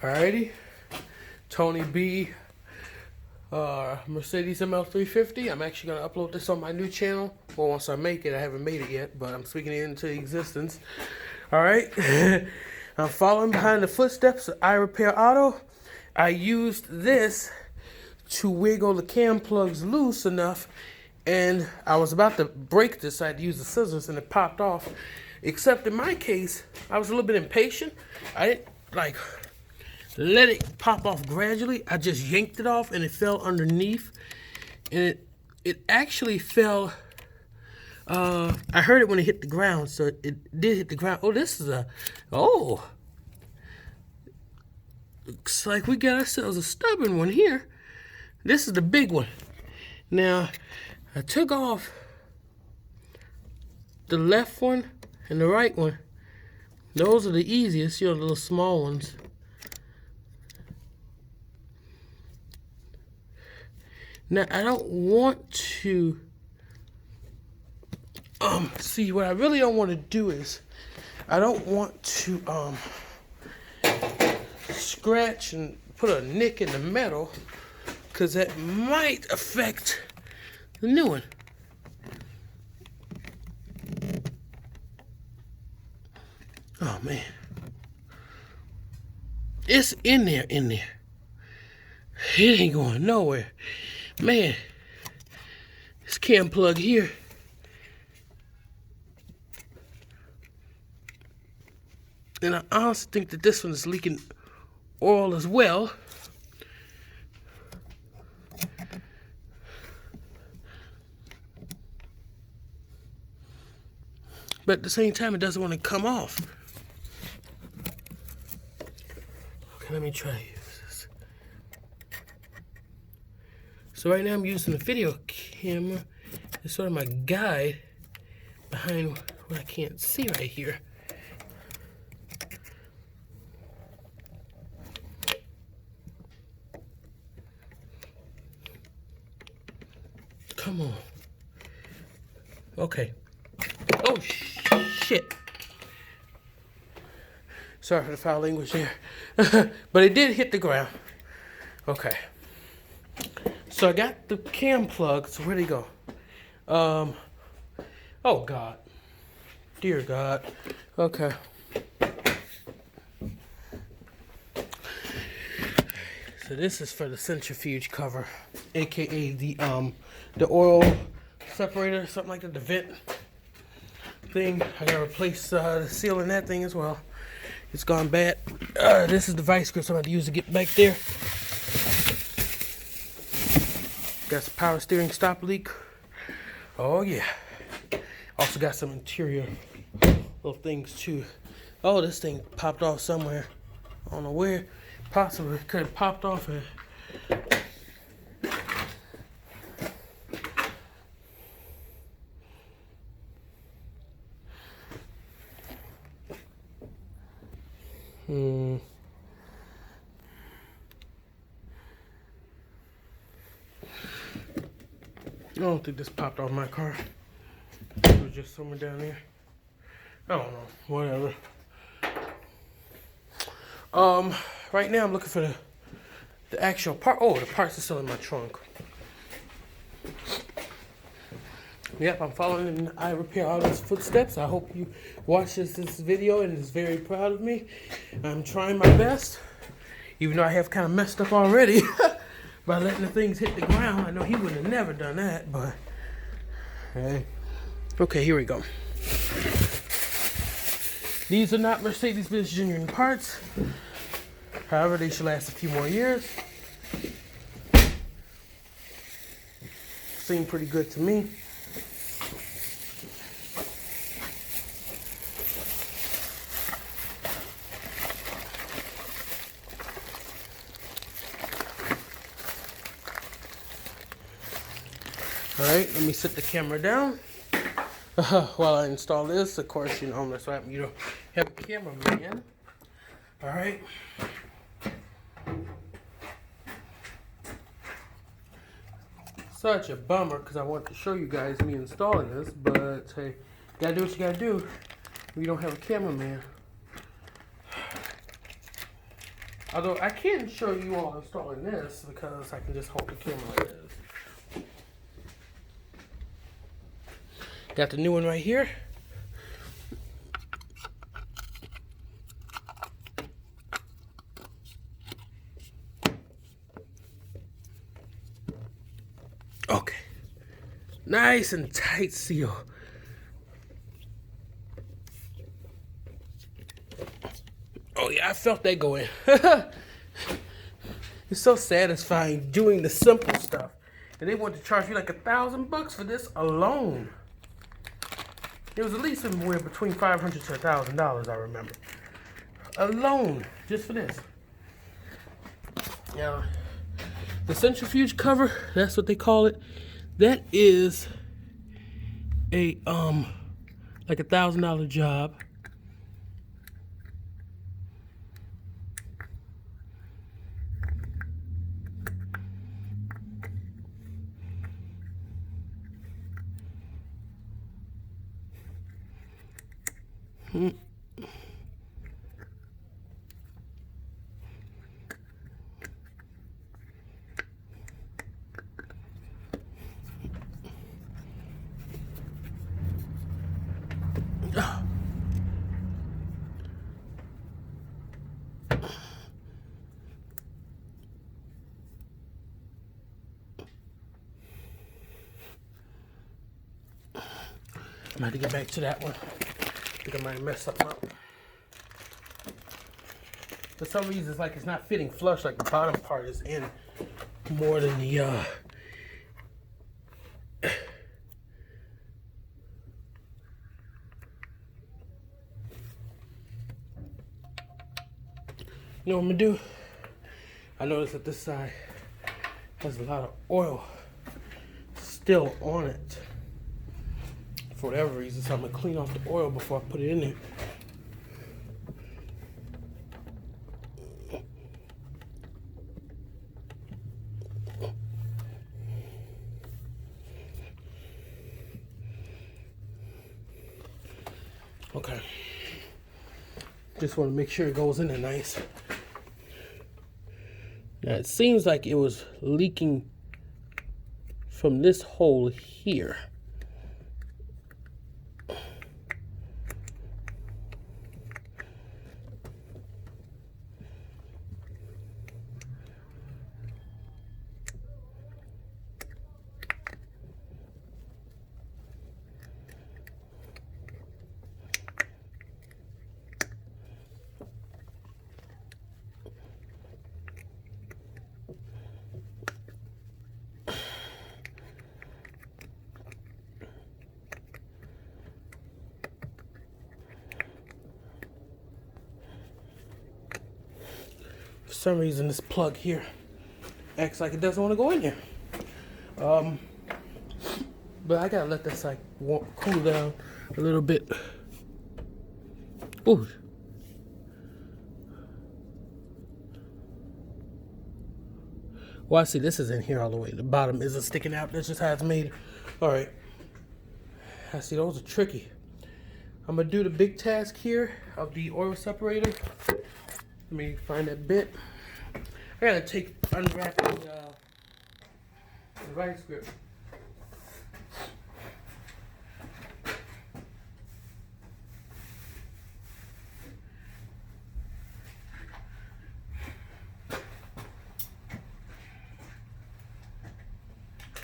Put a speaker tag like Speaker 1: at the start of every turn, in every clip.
Speaker 1: Alrighty, Tony B, Mercedes ML350. I'm actually going to upload this on my new channel. Well, once I make it, I haven't made it yet, but I'm speaking it into existence. Alright, I'm following behind the footsteps of iRepair Auto. I used this to wiggle the cam plugs loose enough, and I was about to break this. I had to use the scissors, and it popped off. Except in my case, I was a little bit impatient. I didn't let it pop off gradually. I just yanked it off and it fell underneath. And it actually fell. I heard it when it hit the ground, so it did hit the ground. Oh, this is looks like we got ourselves a stubborn one here. This is the big one. Now, I took off the left one and the right one. Those are the easiest, the little small ones. Now, I don't want to, see, what I really don't want to do is, I don't want to, scratch and put a nick in the metal, because that might affect the new one. Oh, man. It's in there. It ain't going nowhere. Man, this cam plug here. And I honestly think that this one is leaking oil as well. But at the same time, it doesn't want to come off. Okay, let me try this. So right now I'm using the video camera as sort of my guide behind what I can't see right here. Come on. Okay. Oh, shit. Sorry for the foul language there. But it did hit the ground. Okay. So I got the cam plug. So where'd he go? Oh, God. Dear God. Okay. So this is for the centrifuge cover, aka the oil separator, something like that, the vent thing. I gotta replace the seal in that thing as well. It's gone bad. This is the vice grip I'm going to use to get back there. Got some power steering stop leak. Oh yeah. Also got some interior little things too. Oh, this thing popped off somewhere. I don't know where. Possibly could have popped off it. I don't think this popped off my car. It was just somewhere down there. I don't know. Whatever. Right now I'm looking for the actual part. Oh, the parts are still in my trunk. Yep, I'm following in iRepair Auto's footsteps. I hope you watch this video and is very proud of me. I'm trying my best, even though I have kind of messed up already by letting the things hit the ground. I know he would have never done that, but hey. Okay, here we go. These are not Mercedes-Benz genuine parts. However, they should last a few more years. Seem pretty good to me. Alright, let me set the camera down. While I install this, of course, you know, that's why you don't have a cameraman. Alright. Such a bummer because I want to show you guys me installing this, but hey, you gotta do what you gotta do. We don't have a cameraman. Although I can show you all installing this because I can just hold the camera like this. Got the new one right here. Okay. Nice and tight seal. Oh yeah, I felt that go in. It's so satisfying doing the simple stuff. And they want to charge you like $1,000 for this alone. It was at least somewhere between $500 to $1,000, I remember. Alone, just for this. Now, the centrifuge cover, that's what they call it. That is a like $1,000 job. I'm gonna have to get back to that one. I think I might mess something up. For some reason, it's like it's not fitting flush, like the bottom part is in more than the You know what I'm gonna do? I noticed that this side has a lot of oil still on it. For whatever reason, so I'm gonna clean off the oil before I put it in there. Okay. Just want to make sure it goes in there nice. Now it seems like it was leaking from this hole here. For some reason, this plug here acts like it doesn't want to go in there. But I gotta let this like cool down a little bit. Ooh. Well, I see this is in here all the way. The bottom isn't sticking out. That's just how it's made. All right. I see those are tricky. I'm gonna do the big task here of the oil separator. Let me find that bit. I gotta unwrap the vice grip.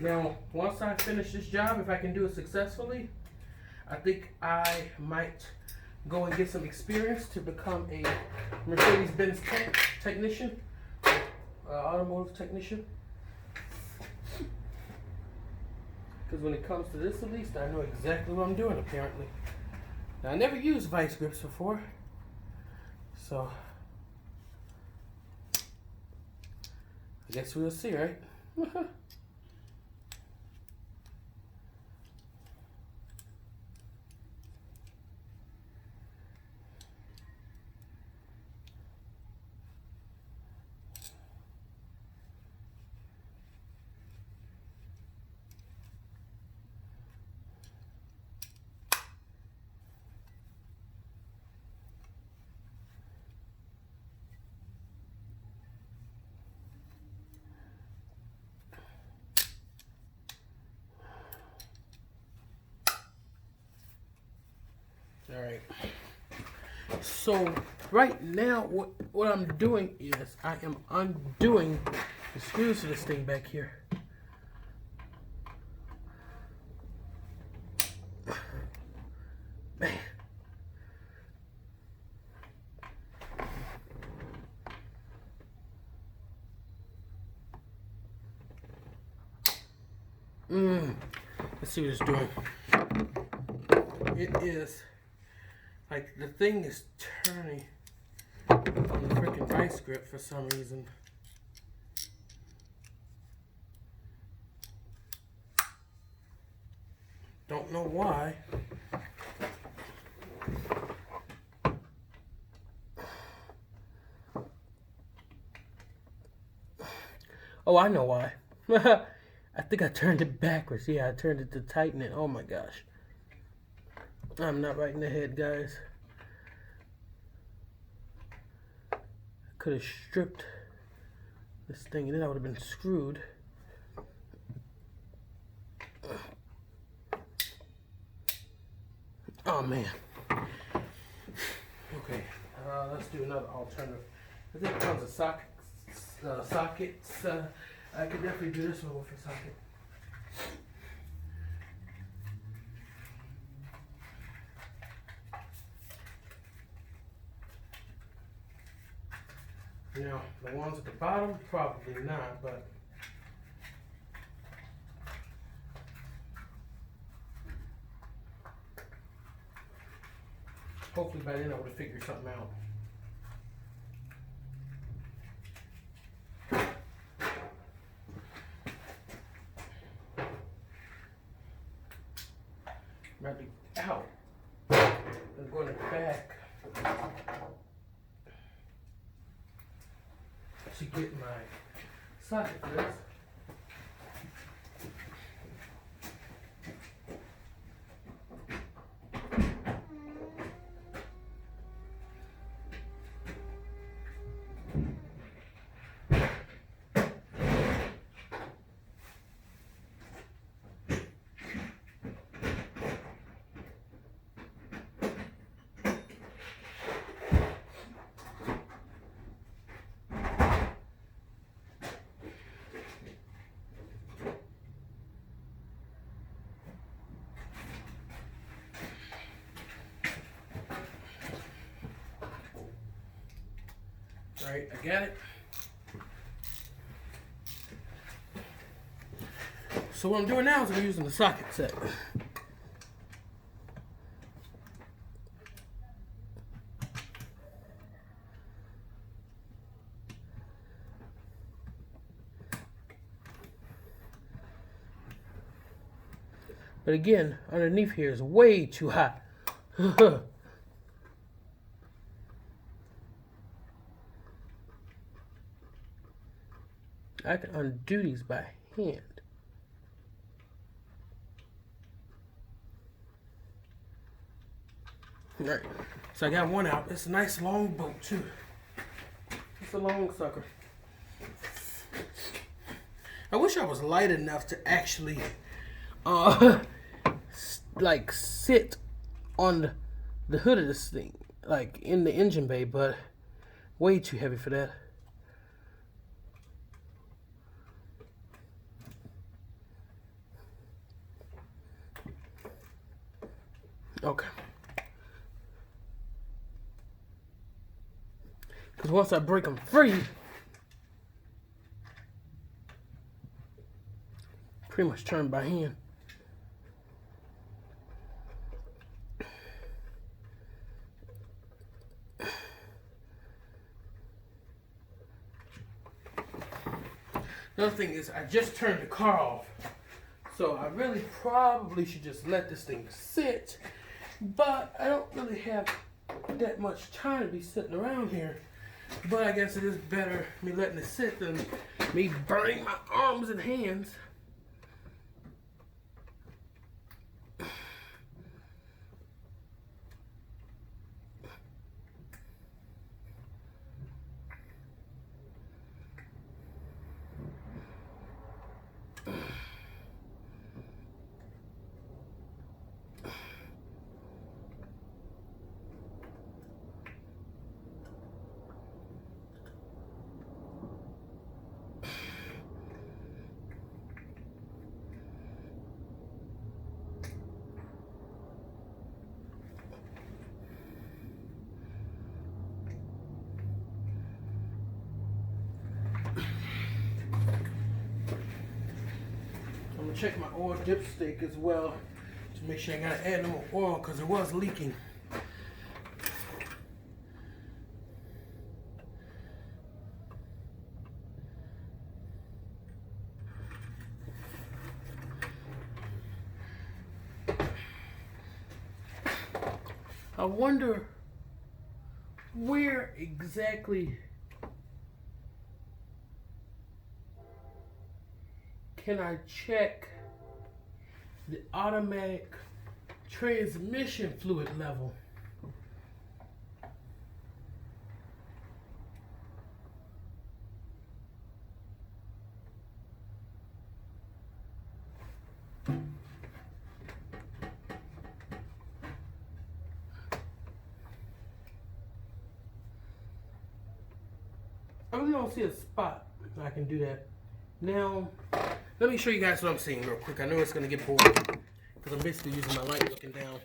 Speaker 1: Now, once I finish this job, if I can do it successfully, I think I might go and get some experience to become a Mercedes-Benz technician, automotive technician. Because when it comes to this, at least, I know exactly what I'm doing, apparently. Now, I never used vice grips before, so I guess we'll see, right? All right. So right now, what I'm doing is I am undoing the screws to this thing back here. Man. Let's see what it's doing. It is like the thing is turning on the freaking vice grip for some reason. Don't know why. Oh, I know why. I think I turned it backwards. Yeah, I turned it to tighten it. Oh my gosh. I'm not right in the head, guys. I could have stripped this thing and then I would have been screwed. Oh man. Okay, let's do another alternative. I think it comes with sockets. I could definitely do this one with a socket. Now, the ones at the bottom, probably not, but hopefully by then I would have figured something out. Might be out. I'm going to back to get my socket for this. Alright, I got it. So what I'm doing now is I'm using the socket set. But again, underneath here is way too hot. I can undo these by hand. Alright, so I got one out. It's a nice long bolt too. It's a long sucker. I wish I was light enough to actually like sit on the hood of this thing, like in the engine bay, but way too heavy for that. Okay. Because once I break them free, pretty much turn by hand. Another thing is I just turned the car off. So I really probably should just let this thing sit. But I don't really have that much time to be sitting around here. But I guess it is better me letting it sit than me burning my arms and hands. check my oil dipstick as well to make sure I gotta add no more oil because it was leaking. I wonder where exactly can I check the automatic transmission fluid level? I really don't see a spot I can do that. Now, let me show you guys what I'm seeing real quick. I know it's going to get boring because I'm basically using my light looking down.